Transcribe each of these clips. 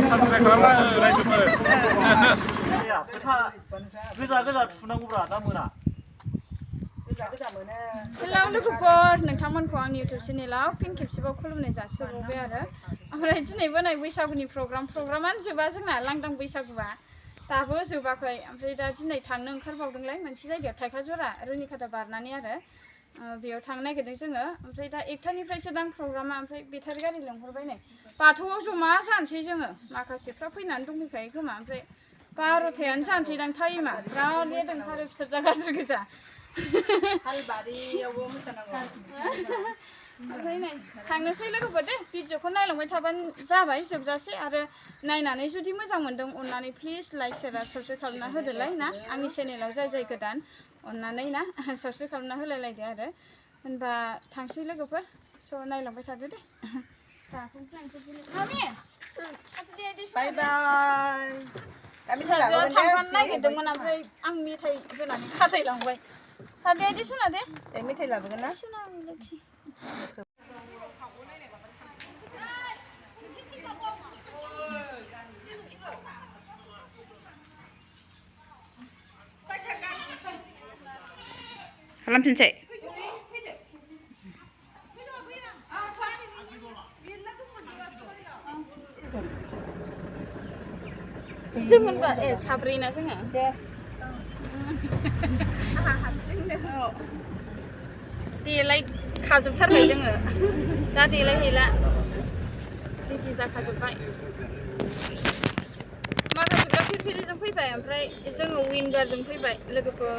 Subscribe खालामना हो रायजोफोर खोथा गोजा गोजा थुनांगौब्रा दा मोना हेलौ लोगोफोर नोंथांमोनखौ आंनि इउटिउब चेनेलाव फिन खेबसेबाव खुलुमनाय जासिहरबाय आरो ओमफ्राय दिनै बोनाय बैसागुनि प्रग्रामानो जोबा जोंना लांदां बैसागुआ दाबो जोबाखै ओमफ्राय दा दिनै थांनो ओंखारबावदोंलाय मोनसे जायगायाव थाइखाजरा रुनिखाता बारनानै आरो बेयाव थांनो नागिरदों जोङो ओमफ्राय दा 1टानिफ्रायसो दां प्रग्रामा ओमफ्राय बेटारि गारि लेंहरबाय नै बाथौआव जमा जानोसै जोङो माखासेफ्रा फैनानै दंफैखायो खोमा ओमफ्राय 12थायानो जानोसै दां टाइमा बिराद लेदों आरो फिसा गाज्रि गोजा हालबारियावबो मोसानांगौ ओमफ्राय नै थांनोसै लोगोफोर दे भिडिअखौ नायलांबाय थाबानो जाबाय जोबजासे आरो नायनानै जुदि मोजां मोनदों अननानै प्लिज लाइक शेयार साबस्क्राइब खालामना होदोलाय ना आंनि चेनेलाव जाय गोदान अननानै ना साबस्क्राइब खालामना होलायलायदो आरो होनबा थांसै लोगोफोर स' नायलांबाय थादो दे बाय बाय फिसाजोआ थांफानो नागिरदोंमोन ओमफ्राय आं मेथाइ होनानै खाथायलांबाय दे दे सोना दे मेथाइ लाबोगोन ना खालामफिनसै जों होनबा साब्रैना जोङो दे देलाय खाजोबथारबाय जोङो दा देलाय हैला रेडि जाखाजोब्बाय माखासेफ्रा फिरफिलिजों फैबाय ओमफ्राय जोङो विंगारजों फैबाय लोगोफोर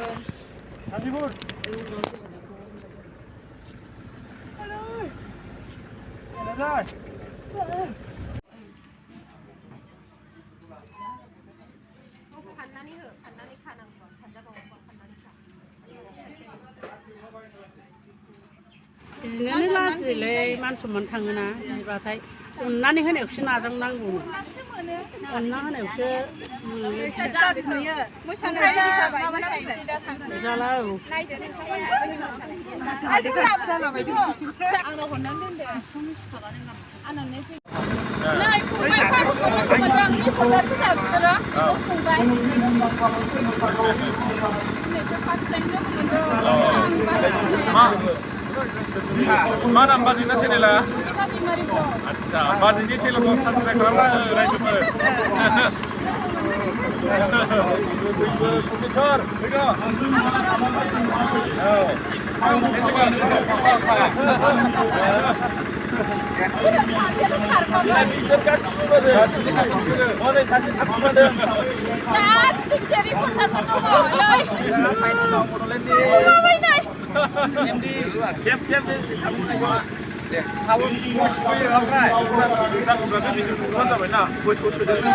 बिदिनो लाजिलै मान सनमान थाङोना बिदिबाथाय अननानै होनायावसो नाजावनांगौ अनना होनायावसो जाला औ मा नाम बाजैना चेनेला आदसा बाजैनि चेनेलखौ साबस्क्राइब खालामना हो रायजोफोर प्रफेसर फैगौ बिसोर गासिबो हनै सासे थाबथादों खेब खेब टाउन बस फैयो ओमफ्राय जागोनब्लाथ' बिदि नुबानो जाबायना बयसखौ सोदेरनो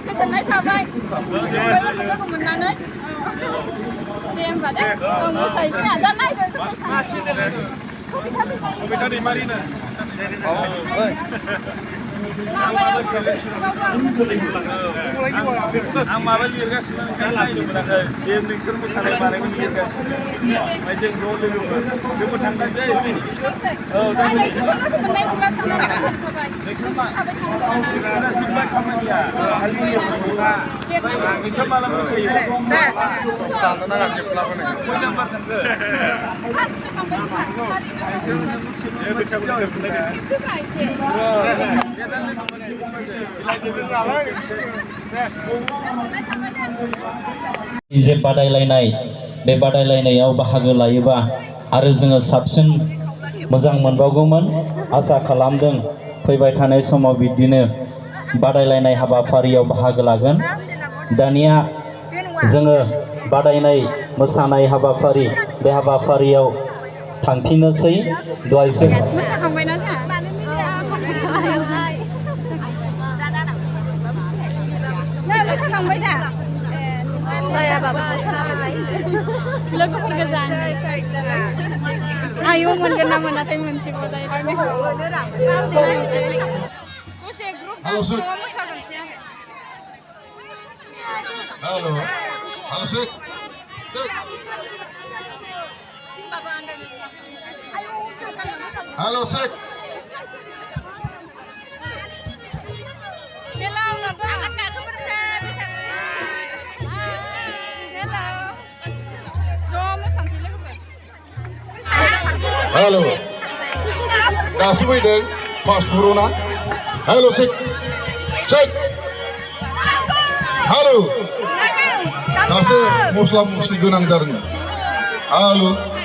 गोजोननाय थाबाय लोगो मोननानै दे होमबा दे मोसाहैसै दा नायदो कबिता दैमारिनो आं माबा लिरगासिनो नायनो मोनाखै बे नोंसोर मोसानाय बानायखौ लिरगासिनो ओमफ्य जों ज' लोगोफोर जोंबो थांनोसै औ नोंसोर खामानिया नोंसोर माला मोसायो दानो नाङा जेब्लाबो कय नाम्बार थांखो जे बादायलायनाय बे बादायलायनायाव बाहागो लायोबा आरो जोङो साबसिन मोजां मोनबावगौमोन आसा खालामदों फैबाय थानाय समाव बिदिनो बादायलायनाय हाबाफारियाव बाहागो लागोन दानिया जोङो बादायनाय मोसानाय हाबाफारि बे हाबाफारियाव थांफिननोसै दहायसो मोसाखांबायना जोंहा मोसाखांबाय दा जायाबाबो लोगोफोर गोजा आयौ मोनगोन ना मोनाखै मोनसेखौ दसे ग्रुप डान्सआव मोसागोनसै आरो Halo Sek. Halo. Dasu fैदों पासपुरना. Halo Sek. Cek. Halo. Dasu mosla-mosli गोनां जादों. Halo.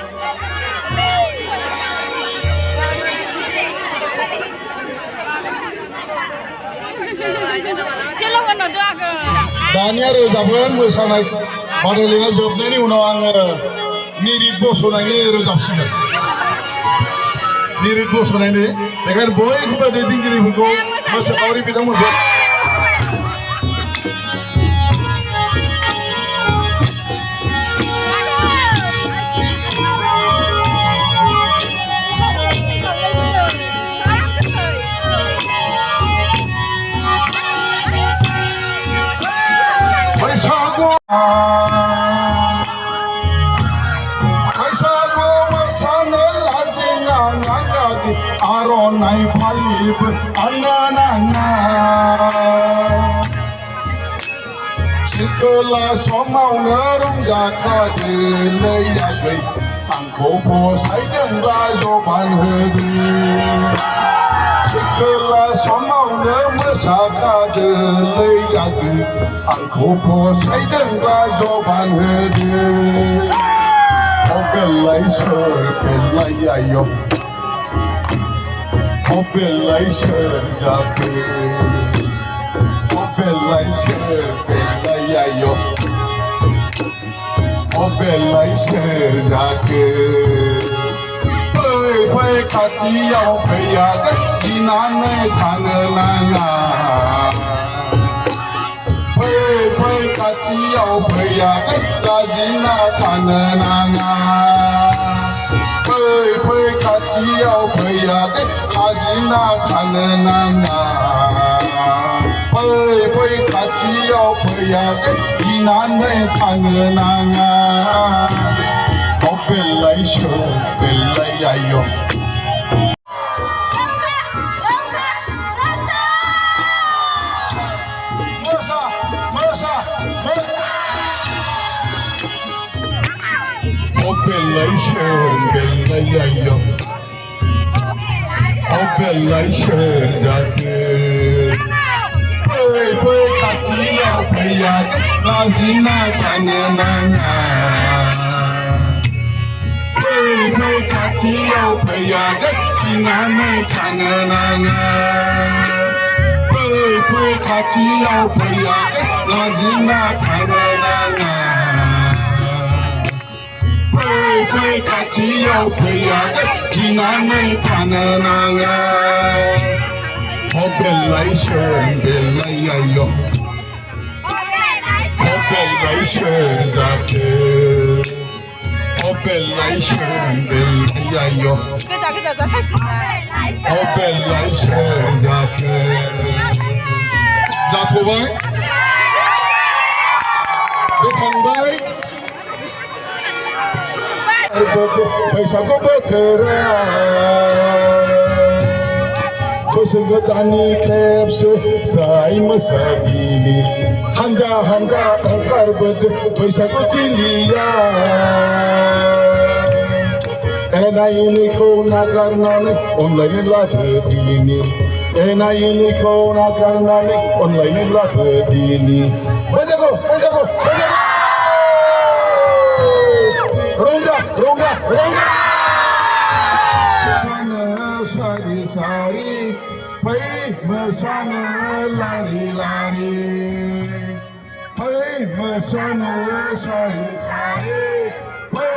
दानिया रोजाबगोन मोसानाय बादायलायनाय जोबनायनि उनाव आङो निरित बस'नायनि रोजाबसिगोन निरित बस'नायनि बेखायनो बयखौबो दैदेनगिरिफोरखौ मोसाखावरि बिथांमोनखौ बैसागु मोसानो लाजिनाङाखि आर'नाइ फालिबो आंनो नाङा सिखोला समावनो रंजाखादोलै आगै आंखौ फसायदोंब्ला जबान होदो सिखोला समावनो मोसाखादोलै आगै आंखौ फसायदोंब्ला जबान होदो बेलाय सोर बेलाय आय' बेलाय सोर जाखो बेलाय सोर बेलाय आय' बेलाय सोर जाखो फै फै खाथियाव फैयाखै गिनानै थानो नाङा फै खाथियाव फैयाखै लाजिना थानो नाङा फै खाथियाव फैयाखै लाजिना थानो नाङा फै खाथियाव फैयाखै गिनानै थानो नाङा बेलाय सोर बेलाय आय' बेलाय सोर बेलाय आय' बेलाय सोर जाखो फै खाथियाव फैयाखै लाजिना थानो नाङा फै खाथियाव फैयाखै गिनानै थानो नाङा फै खाथियाव फैयाखै लाजिना थानो नाङा फै खाथियाव फैयाखै गिनानै थानो नाङा बेलाय सोर बेलाय आय' बेलाय सोर जाखो बेलाय सोर बेलाय आय' बेलाय सोर जाखो जाथ'बाय बोखांबाय बैसागु बोथोरा बोसोर गोदाननि खेबसे जाय मोसागिरि हानजा हानजा ओंखारबोदो बैसागु थिलिया एना एनिखौ नागारनानै अनलायनो लाबो दिनि एना एनिखौ नागारनानै अनलायनो लाबो दिनि बैसागु बैसागु बैसागु रंजा रंजा रंजा मोसानो सारि सारि फै मोसानो लारि लारि फै मोसानो सारि सारि फै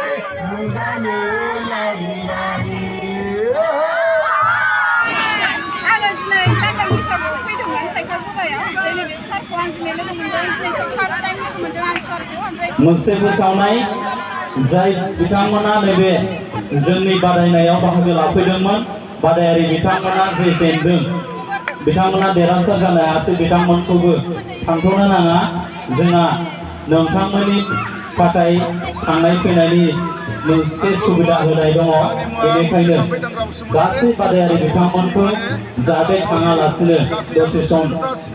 रंजानो लारि लारि आङो दिनै लांदां बैसागुआव फैदोंमोन खायफा जगायाव ओमफ्राय नैबे सारखौ आं दिनै लोगो मोनदों दिनैसो फार्स्ट टाइम लोगो मोनदों आं सारखौ ओमफ्राय मोनसे मोसानाय जाय बिथांमोना नैबे जोंनि बादायनायाव बाहागो लाफैदोंमोन बादायारि बिथांमोना जे जेनदों बिथांमोना देरहासार जानो हायासै बिथांमोनखौबो थांथ'नो नाङा जोंहा नोंथांमोननि थाखाय थांनाय फैनायनि मोनसे सुबिदा होनाय दङ बेनिखायनो गासै बादायारि बिथांमोनखौ जाहाथे थाङालासिनो दसे सम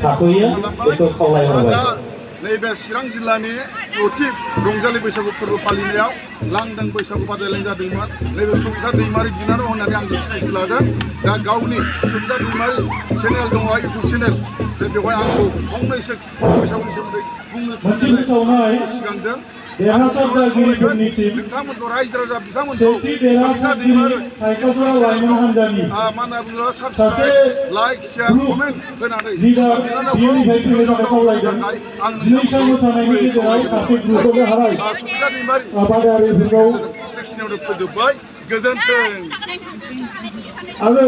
थाथ'यो बेखौ खावलायहरबाय नैबे चिरां जिल्लानि 10थि रंजालि बैसागु फोरबो फालिनायाव लांदां बैसागु बादायलायनाय जादोंमोन नैबे सुबिदा दैमारि बिनानाव होननानै आं सिनायथि लादों दा गावनि सुबिदा दैमारि चेनेल दङ इउटुब चेनेल बेवहाय आंखौ फंनैसो बैसागुनि सोमोन्दै बुंनो थाखाय सिगांदों नोंथांमोनखौ रायजो राजा बिथांमोनखौ सुबिदा दैमारि मा होनना बुङो साबस्क्राइब लाइक शेयार कमेन्ट होनानै बिनानावखौ थाखाय आं सुबिदा दैमारि बेखिनियावनो फोजोबबाय गोजोन्थों आङो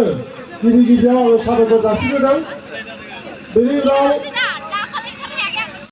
गिबि गिबियाव साबायखर जासिगोन बेनि उनाव